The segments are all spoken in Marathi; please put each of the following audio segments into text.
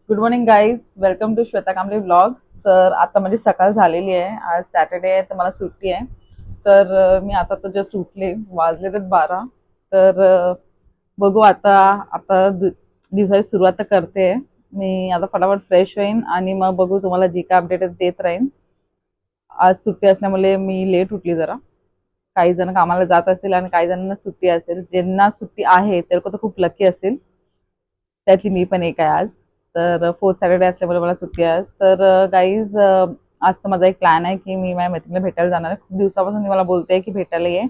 Good morning guys, welcome to Shweta Kamble vlogs. तर आता माझी सकाळ झालेली आहे. आज सॅटर्डे आहे तर मला सुट्टी आहे. तर मी आता तर जस्ट उठले, वाजले तर 12. तर बघू आता आता दिवसाची सुरुवात तर करते. मी आता फटाफट फ्रेश होईन आणि मग बघू, तुम्हाला जी काय अपडेट देत राहीन. आज सुट्टी असल्यामुळे मी लेट उठली जरा. काही जण कामाला जात असेल आणि काही जणांना सुट्टी असेल. ज्यांना सुट्टी आहे ते लोक तर खूप लकी असेल. त्यातली मी पण एक आहे आज. तर फोर्थ सॅटर्डे असल्यामुळे मला सुट्टी आहे आज. तर गाईज, आज तर माझा एक प्लॅन आहे की मी माझ्या मैत्रिणीला भेटायला जाणार आहे. खूप दिवसापासून ती मला बोलते की भेटायला ये.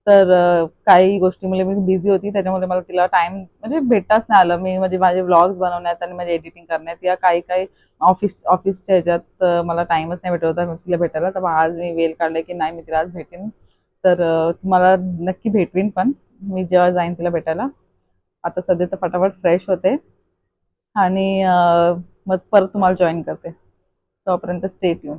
तर काही गोष्टीमुळे मी बिझी होती, त्याच्यामुळे मला तिला टाइम म्हणजे भेटताच नाही आलं. मी म्हणजे माझे व्लॉग्स बनवण्यात आणि माझे एडिटिंग करण्यात या काही काही ऑफिसच्या ह्याच्यात मला टाइमच नाही भेटत होता तिला भेटायला. तर आज मी वेळ काढलाय की नाही, मी तिला आज भेटेन. तर तुम्हाला नक्की भेटवीन पण मी जेव्हा जाईन तिला भेटायला. आता सध्या तर फटाफट फ्रेश होते आणि मग परत तुम्हाला जॉईन करते. तोपर्यंत स्टे ट्यून.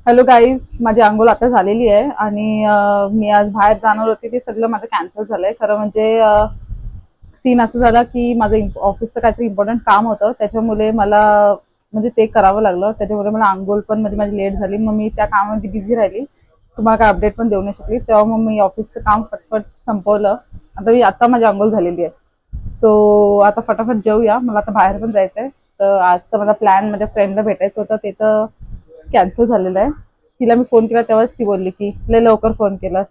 हॅलो गाईज, माझी अंघोळ आता झालेली आहे आणि मी आज बाहेर जाणार होते, ते सगळं माझं कॅन्सल झालंय. खरं म्हणजे सीन असं झाला की माझं ऑफिसचं काहीतरी इम्पॉर्टंट काम होतं, त्याच्यामुळे मला म्हणजे ते करावं लागलं. त्याच्यामुळे मला अंघोळ पण म्हणजे माझी लेट झाली. मग मी त्या कामामध्ये बिझी राहिली, तुम्हाला काय अपडेट पण देऊ नाही शकली. तेव्हा मग मी ऑफिसचं काम पटपट संपवलं. आता माझी अंघोळ झालेली आहे. सो आता फटाफट जेऊया, मला आता बाहेर पण जायचंय. तर आजचा माझा प्लॅन माझ्या फ्रेंडला भेटायचं होतं, ते तर कॅन्सल झालेलं आहे. तिला मी फोन केला तेव्हाच ती बोलली की लय लवकर फोन केलास.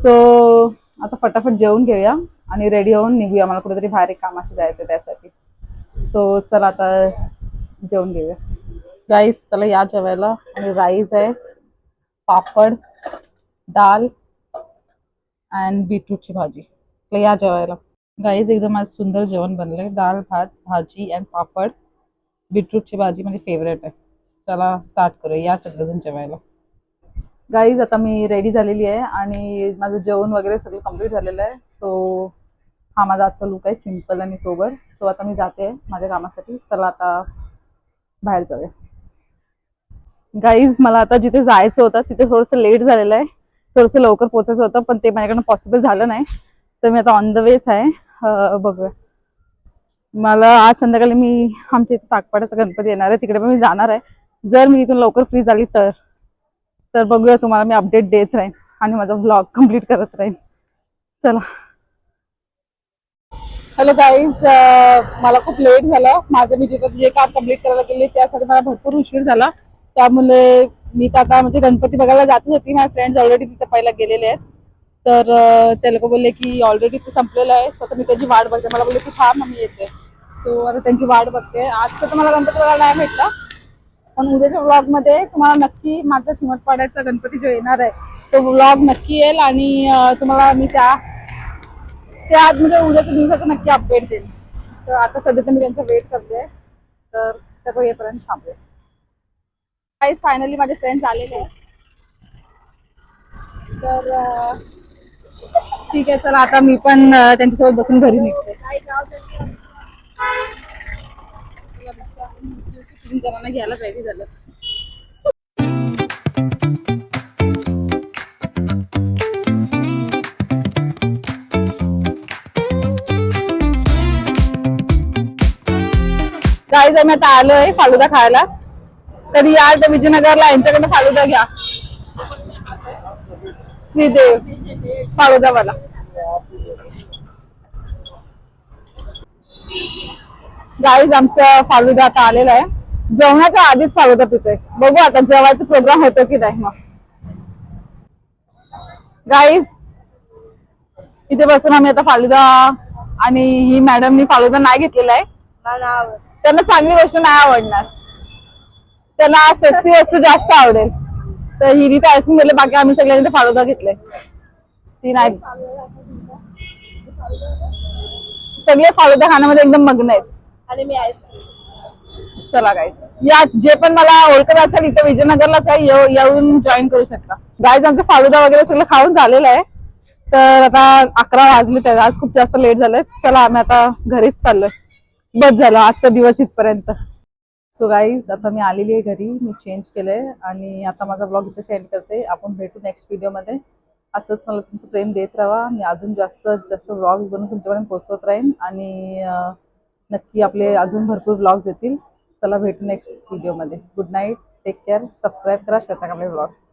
सो आता फटाफट जेवून घेऊया आणि रेडी होऊन निघूया. मला कुठेतरी बाहेर एक कामाशी जायचं त्यासाठी. सो चला आता जेवून घेऊया. गाईस चला या जेवायला. आणि राईस आहे, पापड, डाल अँड बीटरूटची भाजी. चला या जेवायला. गाईज एकदम आज सुंदर जेवण बनलंय. डाळ, भात, भाजी अँड पापड. बीटरूटची भाजी माझी फेवरेट आहे. चला स्टार्ट करूया, या सगळेजण जेवायला. गाईज आता मी रेडी झालेली आहे आणि माझं जेवण वगैरे सगळं कम्प्लीट झालेलं आहे. सो हा माझा आजचा लुक आहे, सिम्पल आणि सोबर. सो आता मी जाते माझ्या कामासाठी. चला आता बाहेर जाऊया. गाईज मला आता जिथे जायचं होतं तिथे थोडंसं लेट झालेलं आहे. थोडंसं लवकर पोहोचायचं होतं पण ते माझ्याकडनं पॉसिबल झालं नाही. तर मी आता ऑन द वेच आहे. बघूया. मला आज संध्याकाळी आमच्या इथे ताकपाड्याचा गणपती येणार आहे, तिकडे पण मी जाणार आहे. जर मी इथून लवकर फ्री झाली तर तर बघूया, तुम्हाला मी अपडेट देत राहीन आणि माझा व्लॉग कम्प्लीट करत राहीन. चला. हॅलो गाईज, मला खूप लेट झालं. माझं मी जिथं जे काम कम्प्लीट करायला गेले त्यासाठी मला भरपूर उशीर झाला. त्यामुळे मी तर आता म्हणजे गणपती बघायला जातच होती. माझे फ्रेंड्स ऑलरेडी तिथे पहिला गेलेले आहेत. तर ते लोक बोलले की ऑलरेडी ते संपलेलं आहे. स्वतः मी त्यांची वाट बघते. मला बोलले की थांब मी येते. सो आता त्यांची वाट बघते. आज तर मला गणपती बघायला नाही भेटला, पण उद्याच्या व्लॉग मध्ये तुम्हाला नक्की माझा चिमटपाड्याचा गणपती जो येणार आहे तो व्लॉग नक्की येईल आणि तुम्हाला मी त्या म्हणजे उद्याच्या दिवसाचं नक्की अपडेट देईल. तर आता सध्या तर मी त्यांचा वेट करते. तर त्या येईपर्यंत थांबते. काहीच फायनली माझे फ्रेंड्स आलेले आहेत. तर ठीक आहे, चला आता मी पण त्यांच्यासोबत बसून घरी निघते. जणांना घ्यायला रेडी झालं. गाईज आम्ही आता आलोय फालुदा खायला. कधी याल तर विजयनगरला यांच्याकडे फालुदा घ्या. श्रीदेव फालुदावाला. गाईज आमचा फालुदा आता आलेला आहे. जेवणाच्या आधीच फालुदा पितोय. बघू आता जेवायचा प्रोग्राम होतो की नाही. मग गाईज इथे बसून आम्ही आता फालुदा, आणि ही मॅडमनी फालुदा नाही घेतलेला आहे. त्यांना चांगली गोष्ट नाही आवडणार, त्यांना सस्ती वस्तू जास्त आवडेल. तर हिरी तर आईस्क्रीम घेतले, बाकी आम्ही सगळ्यांनी फालुदा घेतले. ती नाही, सगळे फालुदा खाण्यामध्ये एकदम मग्न आहेत. आणि मी आईस्क्रीम. चला गाईज, या जे पण मला ओळखत असेल इथे विजयनगरलाच आहे, येऊन जॉईन करू शकता. गाईज आमचं फालुदा वगैरे सगळं खाऊन झालेलं आहे. तर आता 11 वाजले. तर आज खूप जास्त लेट झालंय. चला आम्ही आता घरीच चाललोय. बस झालं आजचा दिवस इथपर्यंत. सो गाईज आता मी आलेली आहे घरी. मी चेंज केलंय आणि आता माझा ब्लॉग इथे सेंड करते. आपण भेटू नेक्स्ट व्हिडिओमध्ये. असंच मला तुमचं प्रेम देत राहा. मी अजून जास्त जास्त व्लॉग्स बनवून तुमच्यापर्यंत पोहोचवत राहीन आणि नक्की आपले अजून भरपूर व्लॉग्स येतील. चला भेटू नेक्स्ट व्हिडिओमध्ये. Good night, take care, subscribe करा श्वेता कांबळे व्लॉग्स.